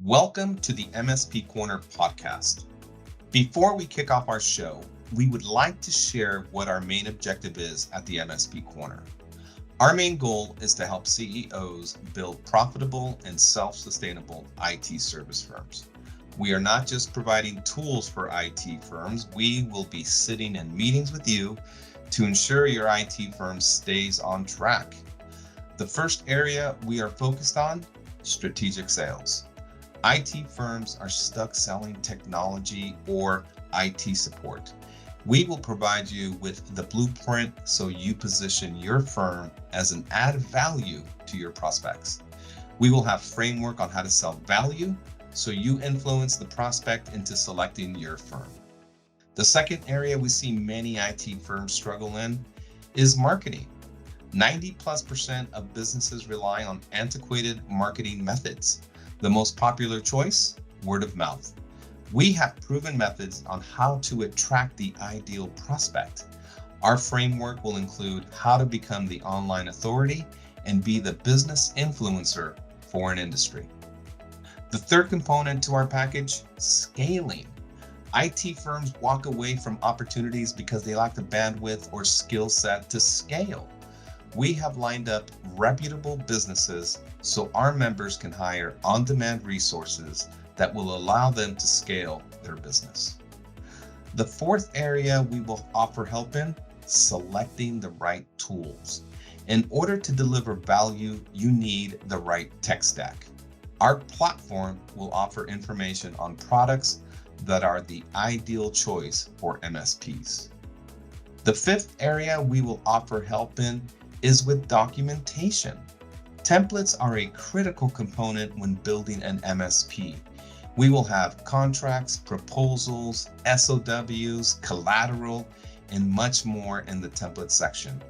Welcome to the MSP Corner podcast. Before we kick off our show, we would like to share what our main objective is at the MSP Corner. Our main goal is to help CEOs build profitable and self-sustainable IT service firms. We are not just providing tools for IT firms, we will be sitting in meetings with you to ensure your IT firm stays on track. The first area we are focused on, strategic sales. IT firms are stuck selling technology or IT support. We will provide you with the blueprint so you position your firm as an added value to your prospects. We will have framework on how to sell value so you influence the prospect into selecting your firm. The second area we see many IT firms struggle in is marketing. 90+% of businesses rely on antiquated marketing methods. The most popular choice, word of mouth. We have proven methods on how to attract the ideal prospect. Our framework will include how to become the online authority and be the business influencer for an industry. The third component to our package, scaling. IT firms walk away from opportunities because they lack the bandwidth or skill set to scale. We have lined up reputable businesses so our members can hire on-demand resources that will allow them to scale their business. The fourth area we will offer help in, selecting the right tools. In order to deliver value, you need the right tech stack. Our platform will offer information on products that are the ideal choice for MSPs. The fifth area we will offer help in is with documentation. Templates are a critical component when building an MSP. We will have contracts, proposals, SOWs, collateral, and much more in the template section.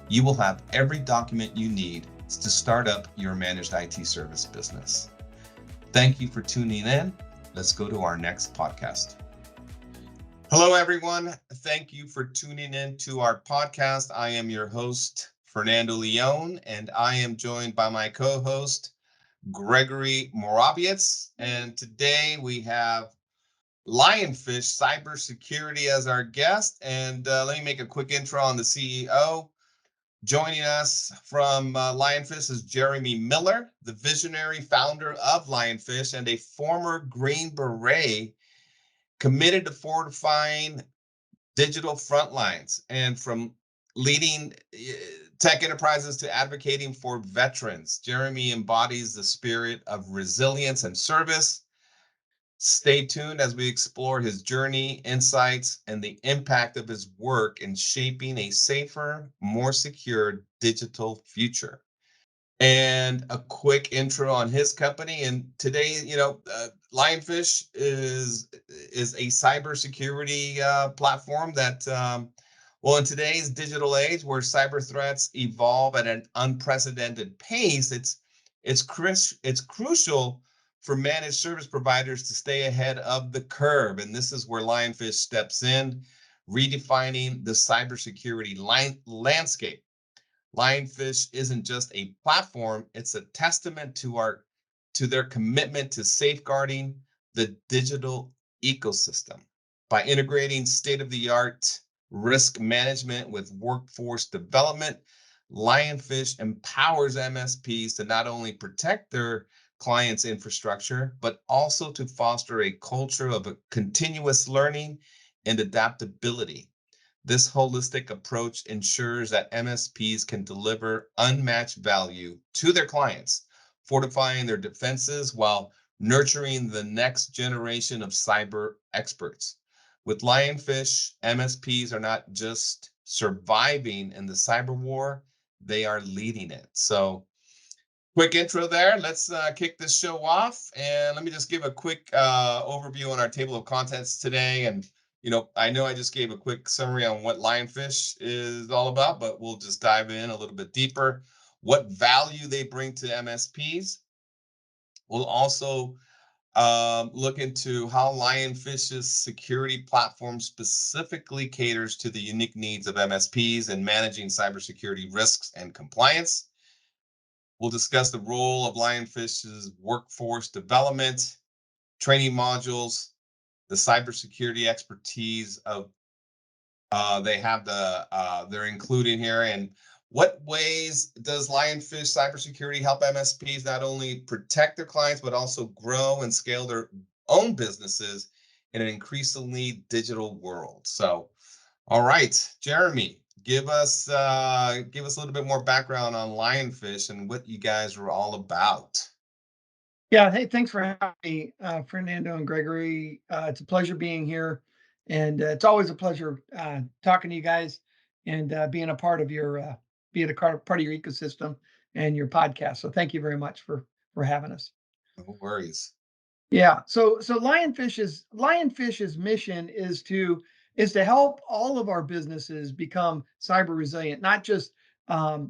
You will have every document you need to start up your managed IT service business. Thank you for tuning in. Let's go to our next podcast. Hello, everyone. Thank you for tuning in to our podcast. I am your host, Fernando Leon, and I am joined by my co-host, Gregory Moravietz. And today we have Lionfish Cybersecurity as our guest. And let me make a quick intro on the CEO. Joining us from Lionfish is Jeremy Miller, the visionary founder of Lionfish and a former Green Beret committed to fortifying digital front lines, and from leading tech enterprises to advocating for veterans. Jeremy embodies the spirit of resilience and service. Stay tuned as we explore his journey, insights, and the impact of his work in shaping a safer, more secure digital future. And a quick intro on his company. And today, Lionfish is a cybersecurity platform that, in today's digital age where cyber threats evolve at an unprecedented pace, it's crucial for managed service providers to stay ahead of the curve. And this is where Lionfish steps in, redefining the cybersecurity landscape. Lionfish isn't just a platform, it's a testament to their commitment to safeguarding the digital ecosystem. By integrating state-of-the-art risk management with workforce development, Lionfish empowers MSPs to not only protect their clients' infrastructure, but also to foster a culture of continuous learning and adaptability. This holistic approach ensures that MSPs can deliver unmatched value to their clients, fortifying their defenses while nurturing the next generation of cyber experts. With Lionfish, MSPs are not just surviving in the cyber war, they are leading it. So, quick intro there. Let's kick this show off. And let me just give a quick overview on our table of contents today. And I know I just gave a quick summary on what Lionfish is all about, but we'll just dive in a little bit deeper. What value they bring to MSPs. We'll also look into how Lionfish's security platform specifically caters to the unique needs of MSPs in managing cybersecurity risks and compliance. We'll discuss the role of Lionfish's workforce development training modules, the cybersecurity expertise of they have they're including here. And what ways does Lionfish Cybersecurity help MSPs not only protect their clients but also grow and scale their own businesses in an increasingly digital world? So, all right, Jeremy, give us a little bit more background on Lionfish and what you guys are all about. Yeah. Hey, thanks for having me, Fernando and Gregory. It's a pleasure being here, and it's always a pleasure talking to you guys and being a part of part of your ecosystem and your podcast. So thank you very much for having us. No worries. Yeah. So Lionfish's mission is to help all of our businesses become cyber resilient, not just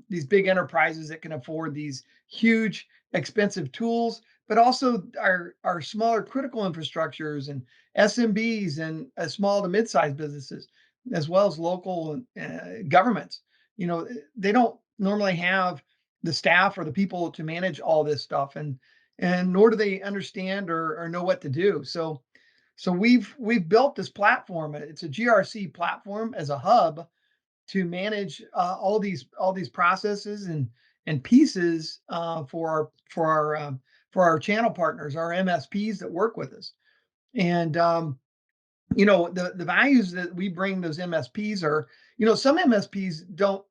these big enterprises that can afford these huge expensive tools, but also our smaller critical infrastructures and SMBs and small to mid-sized businesses, as well as local governments. They don't normally have the staff or the people to manage all this stuff, and nor do they understand or know what to do. So we've built this platform. It's a GRC platform as a hub to manage all these processes and pieces for our channel partners, our MSPs that work with us. And the values that we bring those MSPs are, some MSPs don't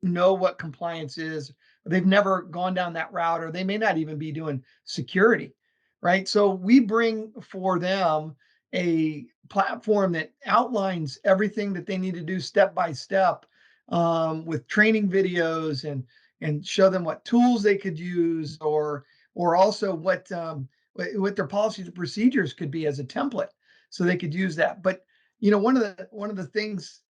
know what compliance is. They've never gone down that route, or they may not even be doing security, right? So we bring for them a platform that outlines everything that they need to do step by step, with training videos and show them what tools they could use, or also what their policies and procedures could be as a template, so they could use that. But one of the things,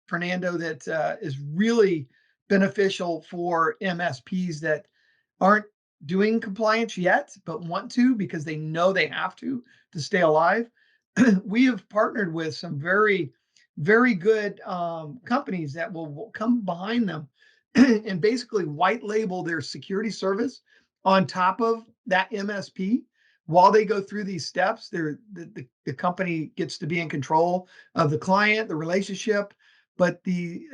Fernando, that is really beneficial for MSPs that aren't doing compliance yet, but want to because they know they have to stay alive. We have partnered with some very, very good companies that will come behind them and basically white label their security service on top of that MSP. While they go through these steps, the company gets to be in control of the client, the relationship, but the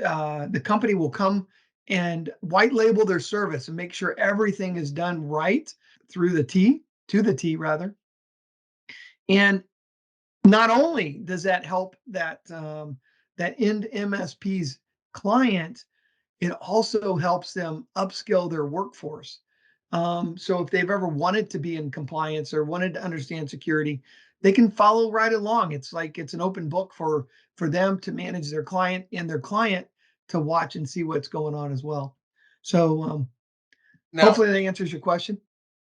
company will come and white label their service and make sure everything is done right through the T to the T rather. And not only does that help that end MSP's client, it also helps them upskill their workforce. So if they've ever wanted to be in compliance or wanted to understand security, they can follow right along. It's like it's an open book for them to manage their client and their client to watch and see what's going on as well. So Now, hopefully that answers your question.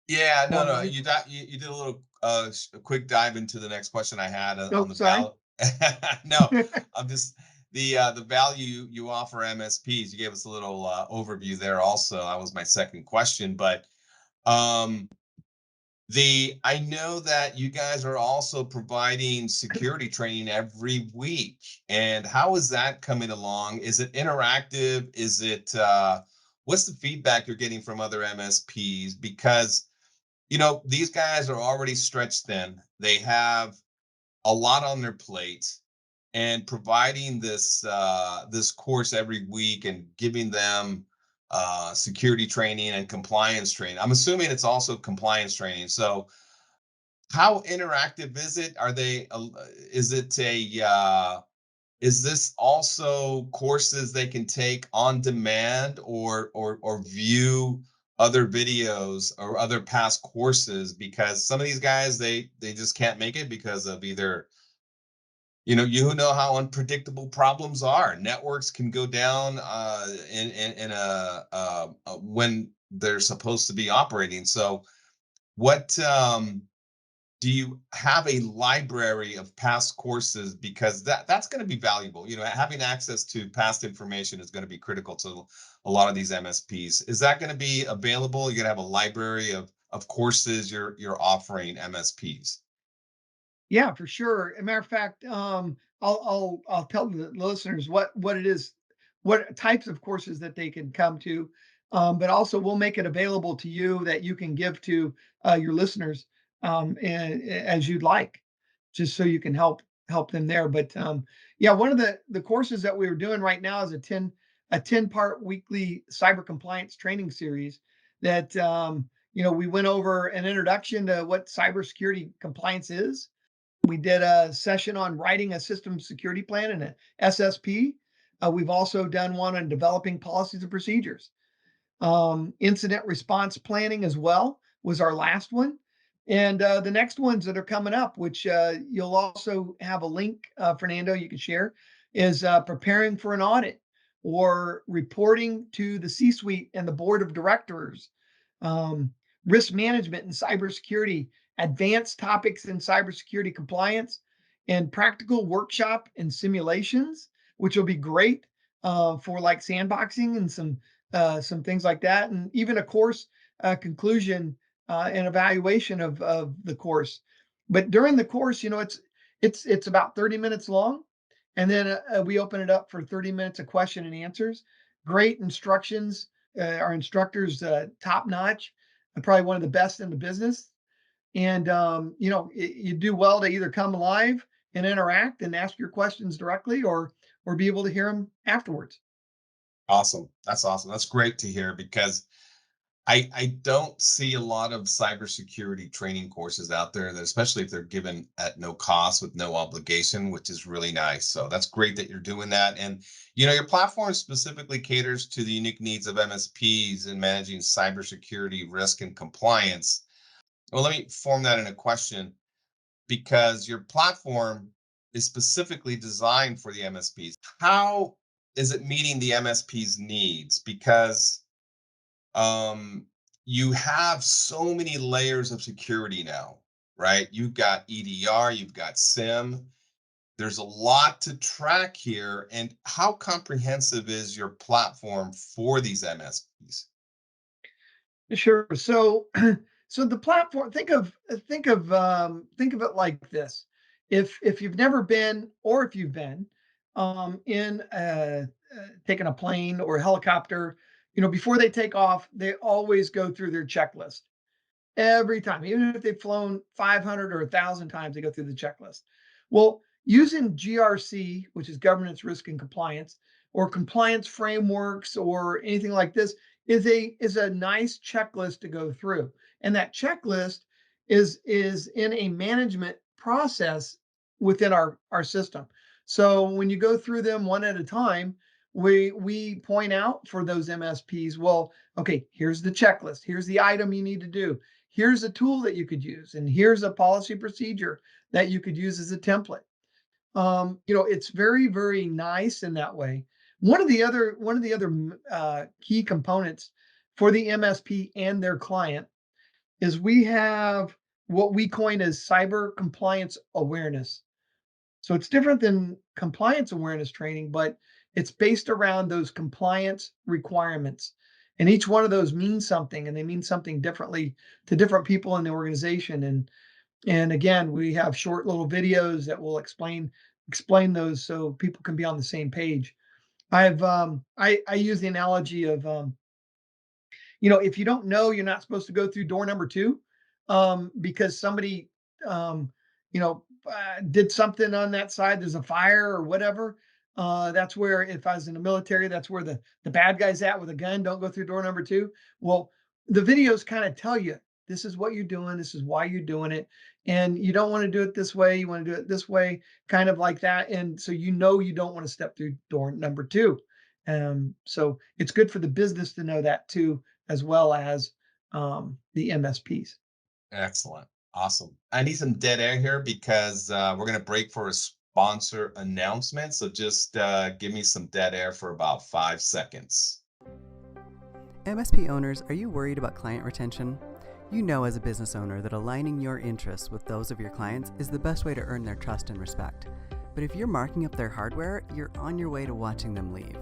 yeah, no, Long no, way. you did a little a quick dive into the next question I had on Oh, the sorry. value. No, I'm just the value you offer MSPs. You gave us a little overview there. Also, that was my second question, but um, the I know that you guys are also providing security training every week, and how is that coming along? Is it interactive? Is it what's the feedback you're getting from other MSPs? Because these guys are already stretched thin. They have a lot on their plate, and providing this course every week and giving them security training and compliance training. I'm assuming it's also compliance training. So, how interactive is it? Are they? Is it a? Is this also courses they can take on demand, or view other videos or other past courses? Because some of these guys they just can't make it because of either you know how unpredictable problems are. Networks can go down in when they're supposed to be operating. So what do you have a library of past courses, because that's going to be valuable? Having access to past information is going to be critical to a lot of these MSPs. Is that going to be available? You're going to have a library of courses you're offering MSPs? Yeah, for sure. As a matter of fact, I'll tell the listeners what it is, what types of courses that they can come to, but also we'll make it available to you that you can give to your listeners. as you'd like, just so you can help them there. But yeah, one of the courses that we were doing right now is a 10-part weekly cyber compliance training series that we went over an introduction to what cybersecurity compliance is. We did a session on writing a system security plan and a SSP. We've also done one on developing policies and procedures. Incident response planning as well was our last one. And the next ones that are coming up, which you'll also have a link, Fernando, you can share, is preparing for an audit or reporting to the C suite and the board of directors, um, risk management and cybersecurity, advanced topics in cybersecurity compliance, and practical workshop and simulations, which will be great for like sandboxing and some things like that, and even a course conclusion and evaluation of the course. But during the course, it's about 30 minutes long, and then we open it up for 30 minutes of question and answers. Great instructions. Our instructors top notch, and probably one of the best in the business. And you do well to either come live and interact and ask your questions directly, or be able to hear them afterwards. Awesome. That's awesome. That's great to hear because I don't see a lot of cybersecurity training courses out there that, especially if they're given at no cost with no obligation, which is really nice. So that's great that you're doing that. And your platform specifically caters to the unique needs of MSPs in managing cybersecurity risk and compliance. Well, let me form that in a question because your platform is specifically designed for the MSPs. How is it meeting the MSPs' needs? Because um, you have so many layers of security now, right? You've got EDR, you've got SIM. There's a lot to track here. And how comprehensive is your platform for these MSPs? Sure. So, so the platform. Think of it like this. If you've never been, or if you've been, in taking a plane or a helicopter, before they take off, they always go through their checklist. Every time, even if they've flown 500 or 1,000 times, they go through the checklist. Well, using GRC, which is governance, risk, and compliance, or compliance frameworks, or anything like this, is a nice checklist to go through. And that checklist is in a management process within our system. So when you go through them one at a time, we point out for those MSPs, well, okay, here's the checklist. Here's the item you need to do. Here's a tool that you could use, and here's a policy procedure that you could use as a template. It's very, very nice in that way. One of the other key components for the MSP and their client is we have what we coin as cyber compliance awareness. So it's different than compliance awareness training, but it's based around those compliance requirements. And each one of those means something, and they mean something differently to different people in the organization. And again, we have short little videos that will explain those so people can be on the same page. I use the analogy of if you don't know you're not supposed to go through door number two, because somebody, um, did something on that side, there's a fire or whatever. That's where, if I was in the military, that's where the bad guy's at with a gun. Don't go through door number two. Well, the videos kind of tell you this is what you're doing, this is why you're doing it, and you don't want to do it this way. You want to do it this way, kind of like that. And so you don't want to step through door number two. So it's good for the business to know that too, as well as the MSPs. Excellent. Awesome. I need some dead air here because we're going to break for a sponsor announcement. So just give me some dead air for about 5 seconds. MSP owners, are you worried about client retention? You know as a business owner that aligning your interests with those of your clients is the best way to earn their trust and respect. But if you're marking up their hardware, you're on your way to watching them leave.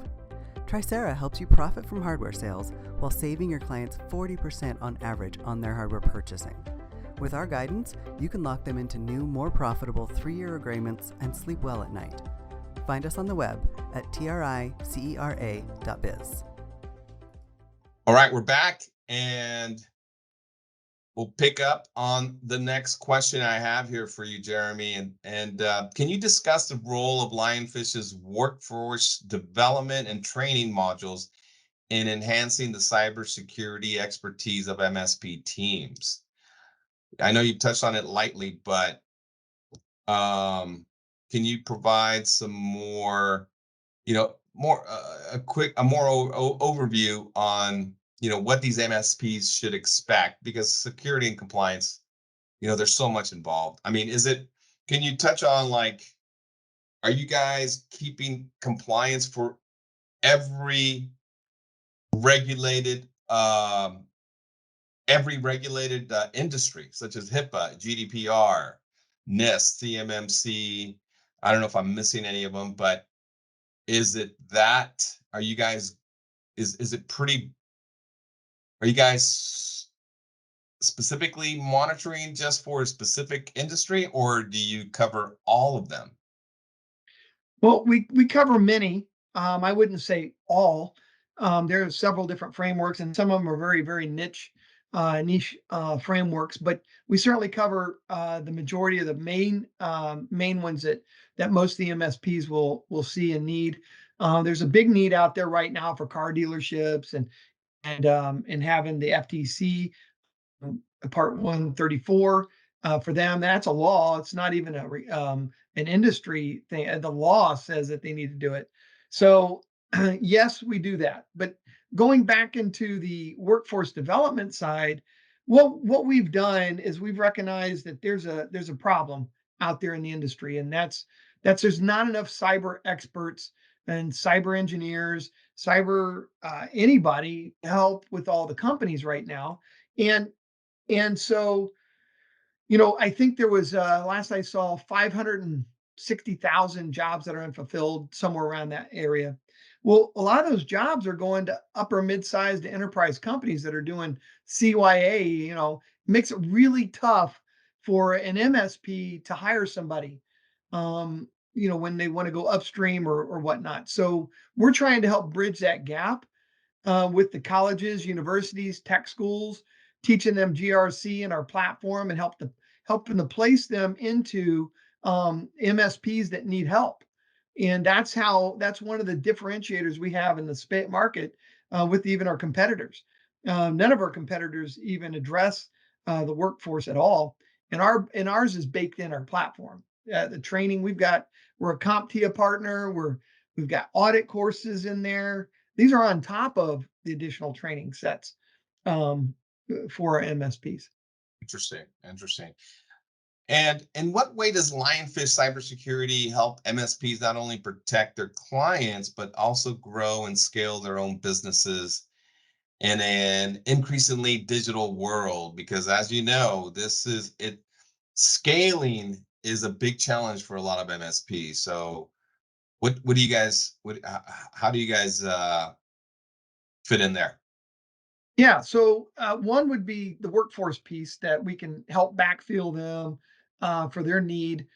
Tricera helps you profit from hardware sales while saving your clients 40% on average on their hardware purchasing. With our guidance, you can lock them into new, more profitable 3-year agreements and sleep well at night. Find us on the web at tricera.biz. All right, we're back. And we'll pick up on the next question I have here for you, Jeremy. And can you discuss the role of Lionfish's workforce development and training modules in enhancing the cybersecurity expertise of MSP teams? I know you touched on it lightly, but can you provide some more, more a more overview on what these MSPs should expect, because security and compliance, there's so much involved. I mean, can you touch on, like, are you guys keeping compliance for every regulated industry, such as HIPAA, GDPR, NIST, CMMC? I don't know if I'm missing any of them, but is it that? Are you guys is it pretty? Are you guys specifically monitoring just for a specific industry, or do you cover all of them? Well, we cover many. I wouldn't say all. There are several different frameworks, and some of them are very, very niche frameworks. But we certainly cover the majority of the main ones that most of the MSPs will see and need. There's a big need out there right now for car dealerships and having the FTC Part 134 for them. That's a law. It's not even an industry thing. The law says that they need to do it. So yes, we do that. But going back into the workforce development side, what we've done is we've recognized that there's a problem out there in the industry, and that's there's not enough cyber experts and cyber engineers, cyber anybody to help with all the companies right now. And so, I think there was last I saw 560,000 jobs that are unfulfilled, somewhere around that area. Well, a lot of those jobs are going to upper mid-sized enterprise companies that are doing CYA. Makes it really tough for an MSP to hire somebody. When they want to go upstream or whatnot. So we're trying to help bridge that gap with the colleges, universities, tech schools, teaching them GRC in our platform and helping to place them into MSPs that need help. And that's one of the differentiators we have in the market with even our competitors. None of our competitors even address the workforce at all, and ours is baked in our platform. The training we're a CompTIA partner. We've got audit courses in there. These are on top of the additional training sets um, for our MSPs. Interesting. And in what way does Lionfish Cybersecurity help MSPs not only protect their clients, but also grow and scale their own businesses in an increasingly digital world? Because, as you know, scaling is a big challenge for a lot of MSPs. So what do you guys, how do you guys fit in there? Yeah. So one would be the workforce piece that we can help backfill them for their need.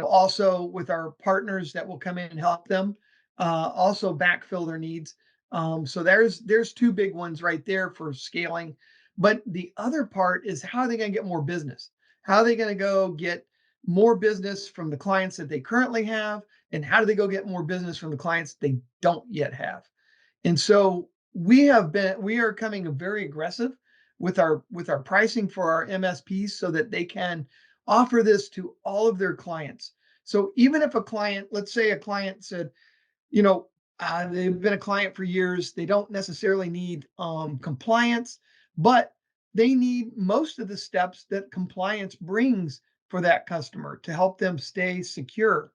Also with our partners that will come in and help them also backfill their needs. So there's two big ones right there for scaling. But the other part is, how are they going to get more business? How are they going to go get more business from the clients that they currently have? And how do they go get more business from the clients they don't yet have? And so we are coming very aggressive with our pricing for our MSPs so that they can offer this to all of their clients. So even if let's say a client said, you know, they've been a client for years, they don't necessarily need compliance, but they need most of the steps that compliance brings for that customer to help them stay secure.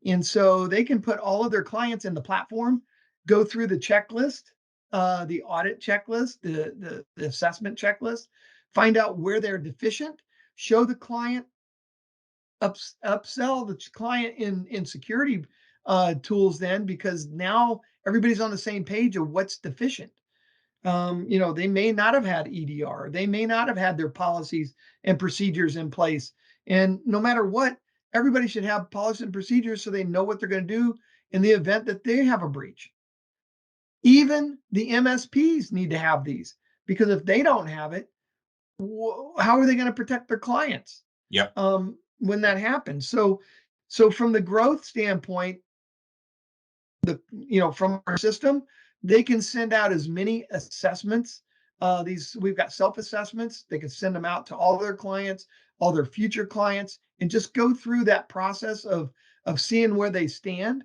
And so they can put all of their clients in the platform, go through the checklist, the audit checklist, the assessment checklist, find out where they're deficient, show the client, upsell the client in security tools then, because now everybody's on the same page of what's deficient. They may not have had EDR. They may not have had their policies and procedures in place. And no matter what, everybody should have policies and procedures so they know what they're going to do in the event that they have a breach. Even the MSPs need to have these, because if they don't have it, how are they going to protect their clients Yep. when that happens? So from the growth standpoint, from our system, they can send out as many assessments. We've got self-assessments. They can send them out to all their clients, all their future clients, and just go through that process of seeing where they stand.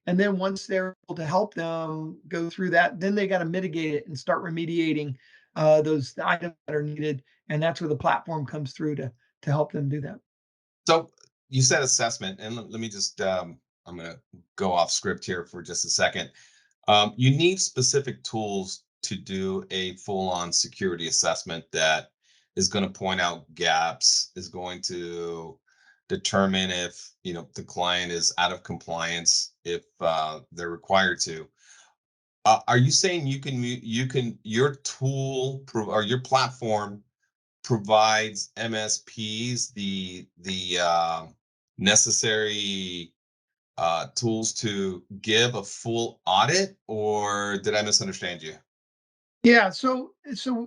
And then once they're able to help them go through that, then they got to mitigate it and start remediating those items that are needed. And that's where the platform comes through to help them do that. So you said assessment, and let me just I'm going to go off script here for just a second. You need specific tools to do a full-on security assessment that is going to point out gaps, is going to determine if the client is out of compliance, if they're required to. Are you saying your tool or your platform provides MSPs the necessary tools to give a full audit, or did I misunderstand you? Yeah, so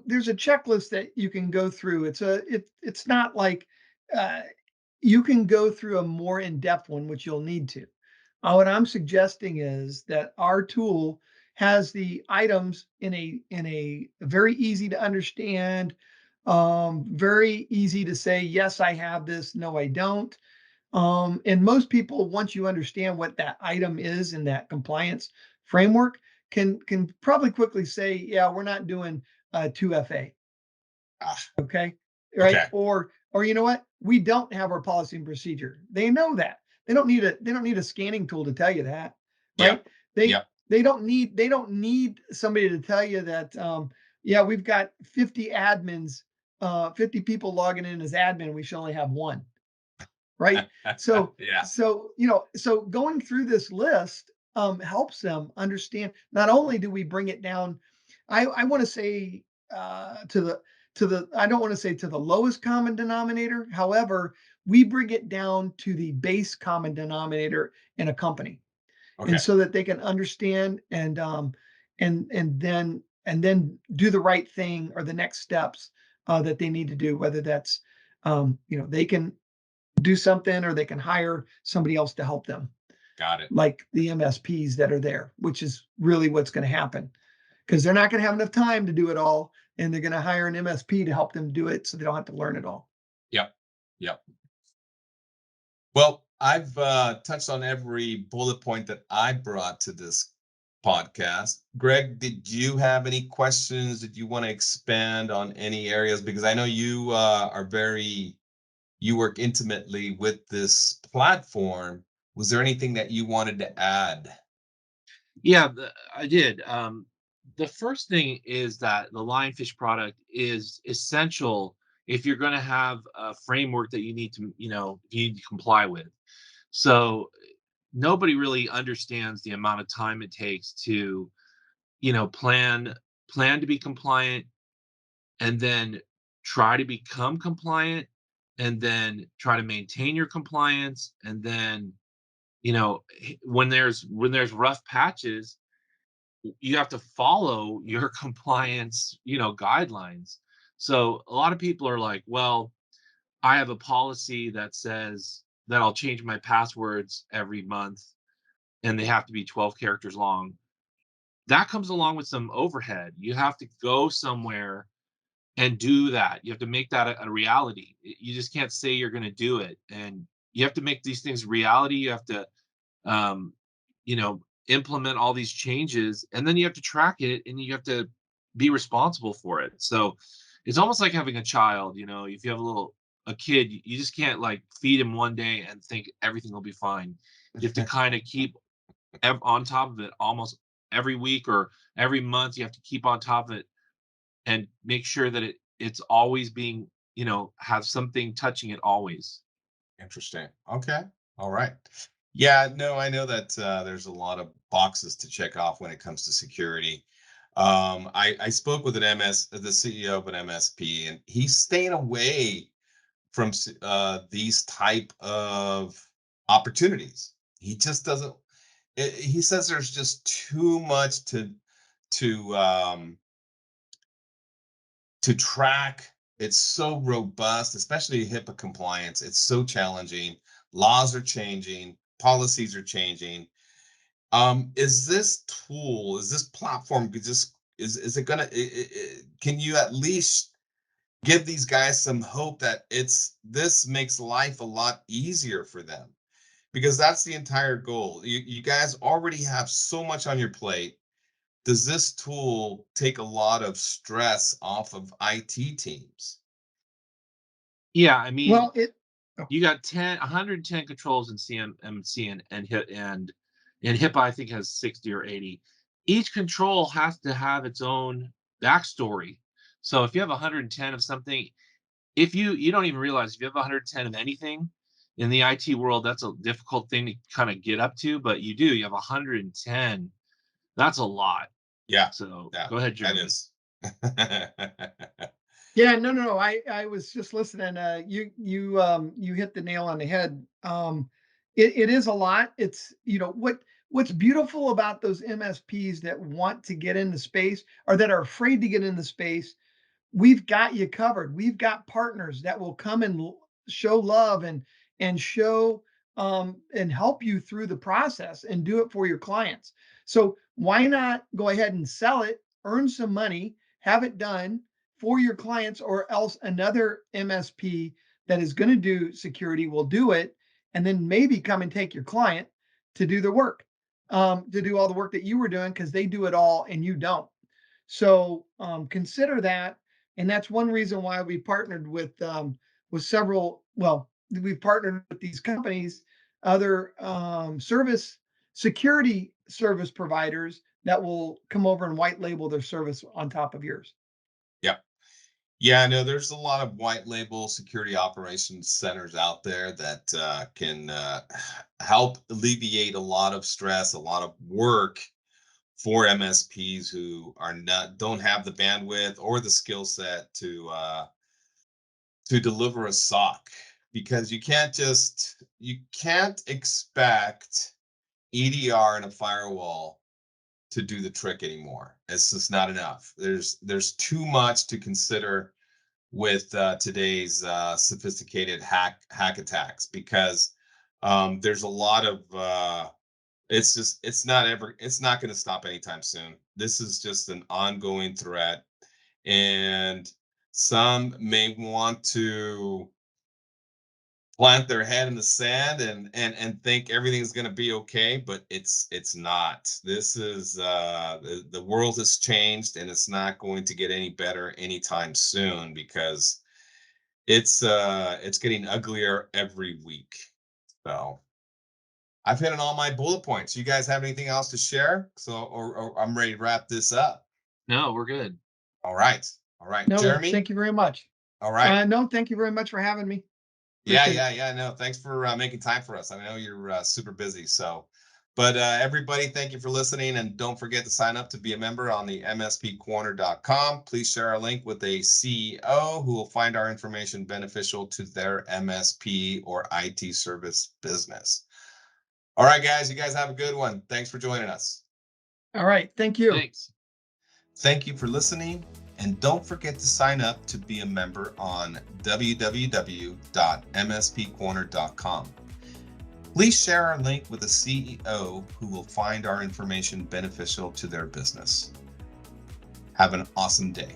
there's a checklist that you can go through. It's not like uh, you can go through a more in-depth one, which you'll need to. What I'm suggesting is that our tool has the items in a very easy to understand, very easy to say, yes, I have this, no, I don't. And most people, once you understand what that item is in that compliance framework, can probably quickly say, yeah, we're not doing 2FA. Ah, Okay. Right. okay. Or you know what? We don't have our policy and procedure. They know that. They don't need a scanning tool to tell you that. Right. Yep. They Yep. they don't need somebody to tell you that yeah, we've got 50 admins, 50 people logging in as admin, we should only have one. Right. So Yeah. so going through this list helps them understand. Not only do we bring it down, I want to say to the I don't want to say to the lowest common denominator. However, we bring it down to the base common denominator in a company, and Okay. so that they can understand and then do the right thing or the next steps that they need to do, whether that's they can do something or they can hire somebody else to help them, Got it. like the MSPs that are there, which is really what's going to happen because they're not going to have enough time to do it all. And they're going to hire an MSP to help them do it so they don't have to learn it all. Yep. Yep. Well, I've touched on every bullet point that I brought to this podcast. Greg, did you have any questions? Did you want to expand on any areas? Because I know you you work intimately with this platform. Was there anything that you wanted to add? Yeah, I did. The first thing is that the Lionfish product is essential if you're going to have a framework that you need to comply with. So nobody really understands the amount of time it takes to, plan to be compliant and then try to become compliant and then try to maintain your compliance and then, when there's rough patches, you have to follow your compliance, guidelines. So a lot of people are like, well, I have a policy that says that I'll change my passwords every month and they have to be 12 characters long. That comes along with some overhead. You have to go somewhere and do that. You have to make that a reality. You just can't say you're going to do it. And you have to make these things reality. You have to um, implement all these changes, and then you have to track it and you have to be responsible for it. So it's almost like having a child. If you have a kid, you just can't like feed him one day and think everything will be fine. You have to kind of keep on top of it almost every week or every month. You have to keep on top of it and make sure that it's always being, have something touching it always. Interesting. Okay. All right. Yeah, no, I know that there's a lot of boxes to check off when it comes to security. I spoke with the CEO of an MSP, and he's staying away from these type of opportunities. He just doesn't. He says there's just too much to to um, to track It's so robust, especially HIPAA compliance. It's so challenging. Laws are changing, policies are changing. Is this tool, is this platform just is it gonna can you at least give these guys some hope that this makes life a lot easier for them? Because that's the entire goal. You guys already have so much on your plate. Does this tool take a lot of stress off of IT teams? Yeah, I mean, Well, it oh, you got 110 controls in CMMC and HIPAA, I think, has 60 or 80. Each control has to have its own backstory. So if you have 110 of something, if you don't even realize if you have 110 of anything in the IT world, that's a difficult thing to kind of get up to, but you have 110. That's a lot. Yeah, So yeah, go ahead, that Jeremy. is. yeah, no. I was just listening. You hit the nail on the head. It is a lot. It's what's beautiful about those MSPs that want to get in the space or that are afraid to get in the space. We've got you covered. We've got partners that will come and show love and show and help you through the process and do it for your clients. So why not go ahead and sell it, earn some money, have it done for your clients, or else another MSP that is going to do security will do it, and then maybe come and take your client to do the work, to do all the work that you were doing because they do it all and you don't. So consider that, and that's one reason why we partnered with several. Well, we've partnered with these companies, other service security service providers that will come over and white label their service on top of yours. Yep. Yeah, no, there's a lot of white label security operations centers out there that can help alleviate a lot of stress, a lot of work for MSPs who don't have the bandwidth or the skill set to deliver a SOC. Because you can't expect EDR and a firewall to do the trick anymore. It's just not enough. There's too much to consider with today's sophisticated hack attacks, because there's a lot of it's not going to stop anytime soon. This is just an ongoing threat, and some may want to plant their head in the sand and think everything's going to be okay, but it's not. This is the world has changed, and it's not going to get any better anytime soon, because it's getting uglier every week. So I've hit on all my bullet points. You guys have anything else to share? So or I'm ready to wrap this up. No, we're good. All right. All right, No, Jeremy. thank you very much. All right. No, thank you very much for having me. Yeah, Appreciate yeah, it. yeah. No, thanks for making time for us. I know you're super busy. So, but everybody, thank you for listening. And don't forget to sign up to be a member on the mspcorner.com. Please share our link with a CEO who will find our information beneficial to their MSP or IT service business. All right, guys, you guys have a good one. Thanks for joining us. All right, thank you. Thanks. Thank you for listening, and don't forget to sign up to be a member on www.mspcorner.com. Please share our link with a CEO who will find our information beneficial to their business. Have an awesome day.